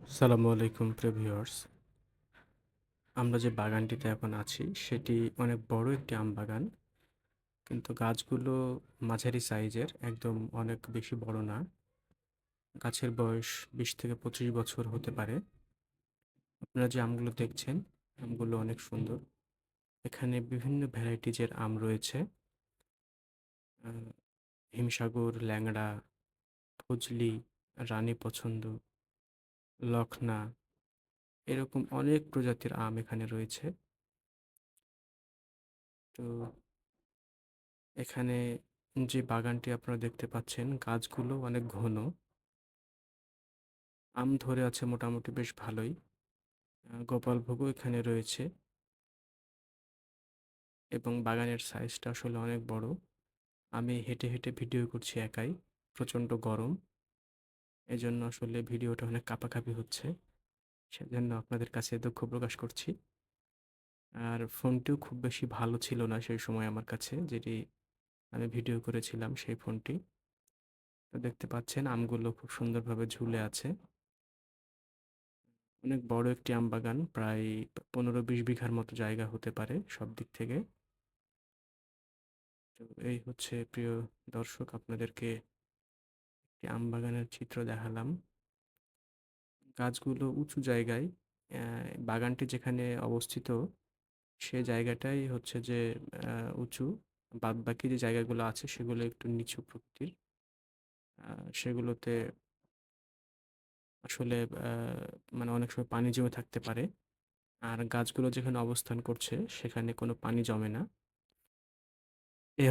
আসসালামু আলাইকুম প্রিয় ভিউয়ার্স। আমরা যে বাগানটিতে এখন আছি সেটি অনেক বড় একটি আম বাগান। কিন্তু গাছগুলো মাঝারি সাইজের, একদম অনেক বেশি বড় না। গাছের বয়স ২০ থেকে ২৫ বছর হতে পারে। আপনারা যে আমগুলো দেখছেন, আমগুলো অনেক সুন্দর। এখানে বিভিন্ন ভ্যারাইটিজের আম রয়েছে। আ হিমসাগর, ল্যাংড়া, ফজলি, রানী পছন্দ, লখনা, এরকম অনেক প্রজাতির আম এখানে রয়েছে। তো এখানে যে বাগানটি আপনারা দেখতে পাচ্ছেন, গাছগুলো অনেক ঘন। আম ধরে আছে মোটামুটি বেশ ভালোই। গোপালভোগও এখানে রয়েছে এবং বাগানের সাইজটা আসলে অনেক বড়। আমি হেঁটে, হেঁটে ভিডিও করছি একাই। প্রচণ্ড গরম। এজন্য আসলে ভিডিওটা অনেক কাঁপাকাঁপি হচ্ছে। সেজন্য আপনাদের কাছে দুঃখ প্রকাশ করছি। আর ফোনটিও খুব বেশি ভালো ছিল না সেই সময় আমার কাছে, যেটি আমি ভিডিও করেছিলাম সেই ফোনটি। তো দেখতে পাচ্ছেন আমগুলো খুব সুন্দরভাবে ঝুলে আছে। অনেক বড় একটি আম বাগান, প্রায় ১৫-২০ বিঘার মতো জায়গা হতে পারে সব দিক থেকে। তো এই হচ্ছে প্রিয় দর্শক, আপনাদেরকে একটি আম বাগানের চিত্র দেখালাম। গাছগুলো উঁচু জায়গায়। বাগানটি যেখানে অবস্থিত সে জায়গাটাই হচ্ছে যে উঁচু। বাদবাকি যে জায়গাগুলো আছে সেগুলো একটু নিচু প্রকৃতির। সেগুলোতে আসলে আ মানে অনেক সময় পানি জমে থাকতে পারে। আর গাছগুলো যেখানে অবস্থান করছে সেখানে কোনো পানি জমে না। এ